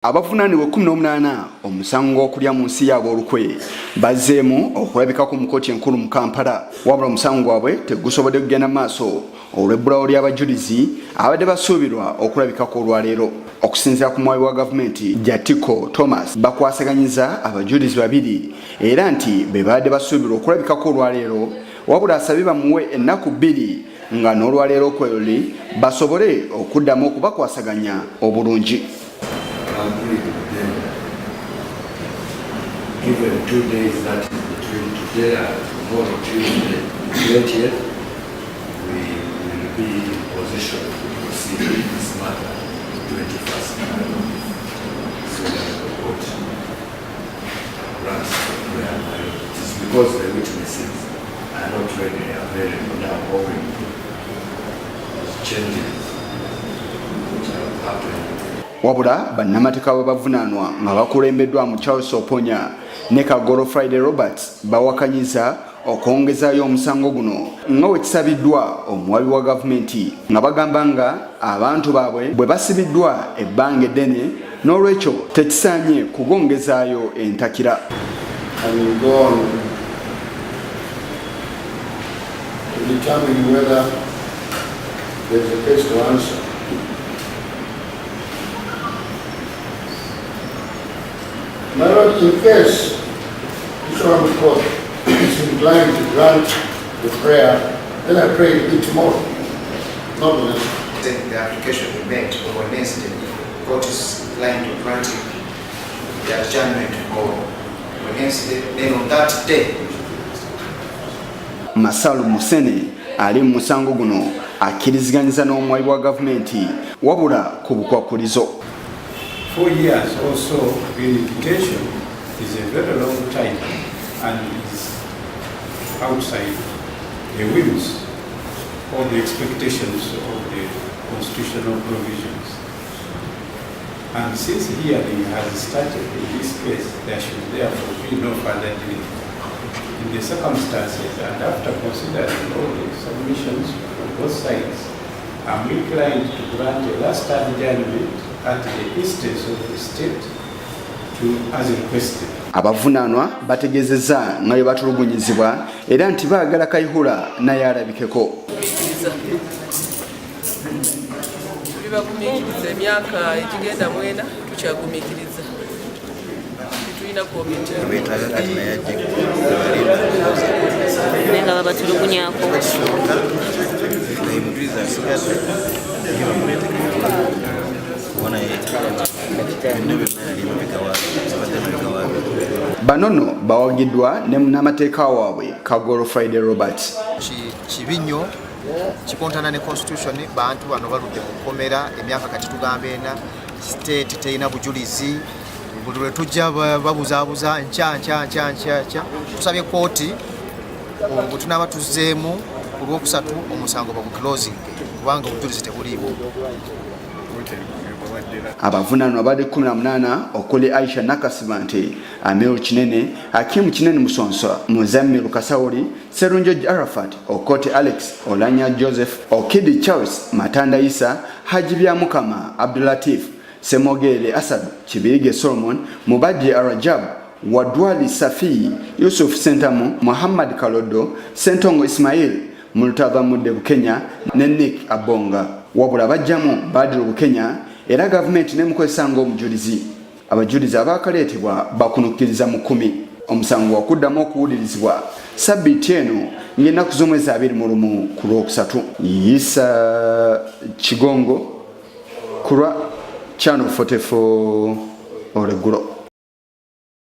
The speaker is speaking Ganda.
Abavunaanibwa 18 omusango okulya mu nsi yaabwe olukwe bazzeemu okulabikako mu kkooti enkulu mu Kampala wabula omusango gwabwe tegusobodde kugenda maaso olw'ebbulawo ly'abajulizi abadde basuubirwa okulabikako olwaleero. Okusinziira ku muwabi wa gavumenti Jatiko Thomas bakwasaganyiza abajulizi babiri era nti be baadde basuubirwa okulabikako olwaleero wabula asabye bamuwe ennaku 2 nga n'olwaleero okweyoli basobole okuddamu okubakwasaganya obulungi. Agreed with them. Given 2 days, that is between today and tomorrow, Tuesday, 20th, we will be in position to proceed with this matter 21st. So that the court grants where it is because the witnesses are not readily available now, owing to changes which have happened. Wabula bannamateeka b'abavunaanwa nga bakulembeddwa mu Charles Oponya ne Kagoro Friday Roberts bawakanyiza okwongezaayo omusango guno nga bwe kisabiddwa omuwabi wa gavumenti nga bagamba nga abantu baabwe bwe basibiddwa ebbanga eddene n'olwekyo tekisaanye kugongezaayo entakira. My Lord, in case this Honorable Court is inclined to grant the prayer, then I pray it tomorrow, not Wednesday. The application we made on Wednesday, the court is inclined to grant the adjournment for Wednesday, then on that day. Masalu Musene ali mu musango guno akkiriziganyiza n'omuwabi wa gavumenti wabula ku bukwakulizo. 4 years or so in litigation is a very long time and is outside the whims or the expectations of the constitutional provisions. And since hearing has started in this case, there should therefore be no further delay. In the circumstances and after considering all the submissions from both sides, I'm inclined to grant a last adjournment at the instance of the state to as requested. Abavunaanwa bategezeza nga bwe batulugunyizibwa era nti baagala Kayihura naye alabikeko. Tulibagumiikiriza emyaka ekigenda 4 tukyagumiikiriza. Tulina komiti. Nenga babatulugunyako. Banono bawagiddwa ne munnamateeka waabwe Kagoro Friday Roberts. Kibinyo kikontana ne constitution bantu bano baludde mu kkomera emyaka kati tugambe ena state teyina bujulizi buli lwe tujja babuzaabuza nca tusabye kooti obu tunaba tuzzeemu ku lwokusatu omusango baguclosing kubanga obujulizi tebuliiwo. Abavunaanwa abadde 18 okuli Aisha Nakasibante, Amel Kinene, Hakim Kinene Musonsa, Muzammiru Kasawuli, Serunjo Arafat, Okote Alex, Olanya Joseph, Okidi Charles, Matanda Isa, Haji Byamukama, Abdulatif, Semogele Asad, Kibirige Solomon, Mubaddi Arajab, Wadwali Safi, Yusuf Sentamu, Muhammad Kalodo, Sentongo Ismail, Multava Mudde Bukenya, ne Nick Abonga. Wabula bajjamu Badru Bukenya era gavumenti n'emukozesa ng'omujulizi. Abajulizi abaakaleetebwa bakunukkiriza mu 10. Omusango wakuddamu okuwulirizibwa sabbiiti eno ng'ennaku z'omwezi 21 ku Lwokusatu. Yisa Kigongo ku lwa Channel 44 Oleggulo.